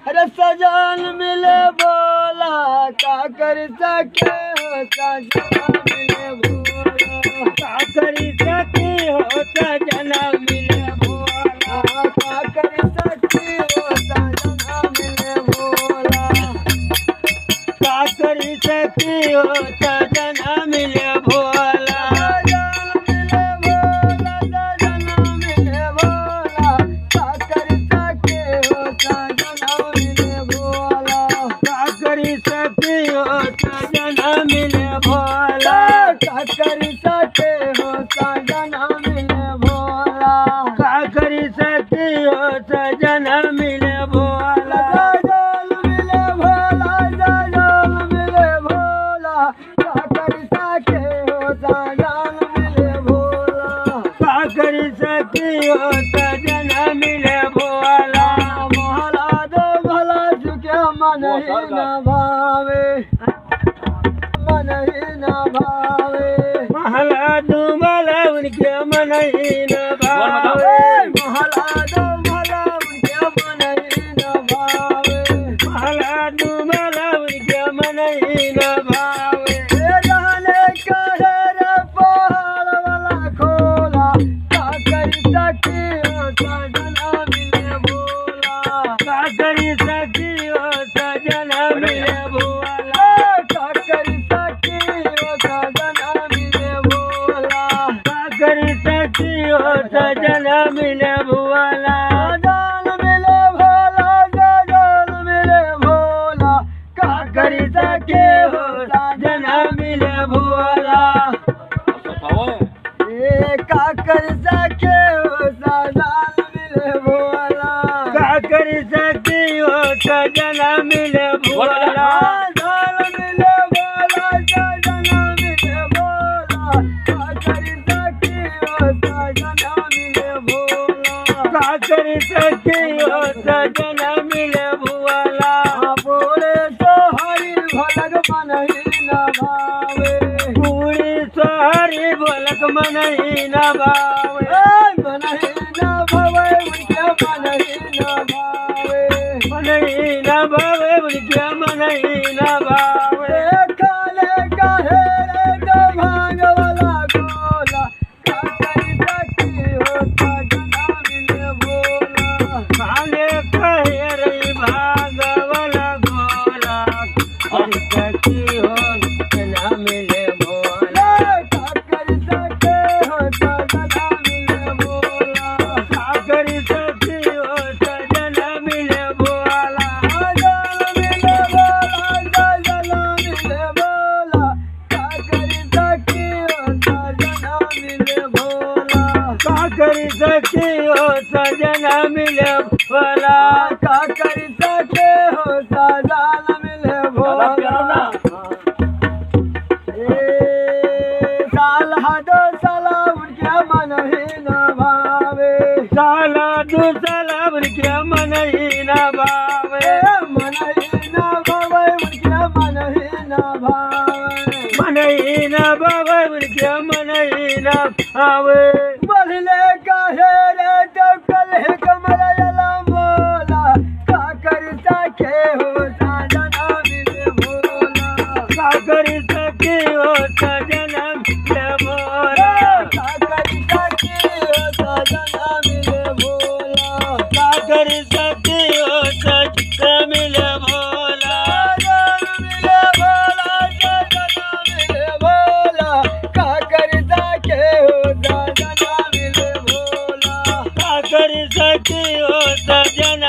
अरे सजन मिले बोला का कर सके हो सजन मिले बोला का कर सके हो सजन मिले बोला का कर सके हो सजन मिले बोला का कर सके हो सजन मिले बोला सजना मिले भोला का करी सके हो सजना मिले भोला का करी सके हो सजना मिले भोला सजन मिले भोला सजन मिले भोला का करी सके हो सजन मिले भोला का करी सके हो सजना मिले भोला मोहला दो भला चुके मन ही न भावे मन ही न भावे महला दुमला उनके मन ही न भावे महला दुमला उनके मन ही न भावे महला दुमला उनके मन ही न भावे जाने कहे रे पहाड़ वाला खोला का करी सके हो सजना मिले भोला का करी सके हो सजना मिले भोला का करी सजना मिले भोला सजन मिले भोला सजन मिले भोला का करी सके हो सजना मिले भोला का करी सके हो सजन मिले भोला का करी सके हो सजना मिले भोला सजन मिले भोला सजना मिले भोला का करी सके हो सजना का करी सके हो सजना मिले भोला बोले तो हरि भलक मन ही न भावे पूरी सोहरी भलक मन ही न भावे मन ही न भावे उनके मन ही न भावे मन ही न भावे उनके मन ही न भावे काले काहे रे तो भांग वाला गोला का करी सके हो सजना मिले भोला काले कहे रे भांग वाला गोला करी सके हो सजना मिले भोला का करी सके हो सजना मिले भोला का करी सके हो सजना मिले भोला सजना मिले भोला सजना मिले भोला का करी सके हो सजना मिले भोला का करी सके हो सजना मिले भोला का करी सके हो सजना मिले भोला साल दो साला उनके मन ही न भावे साला दो साला उनके मन ही न भावे मन ही न भावे उनके मन ही न भावे मन ही न भावे उनके मन ही न भावे बोले काहे रे तो कल कमला मोला का कर सके हो सजना मिले भोला का कर सके हो सजना मिले भोला का कर सके हो सजना मिले भोला का कर सके हो सजना मिले भोला मिले भोला सजना मिले भोला का कर सके हो सजना मिले भोला का कर सके हो सजना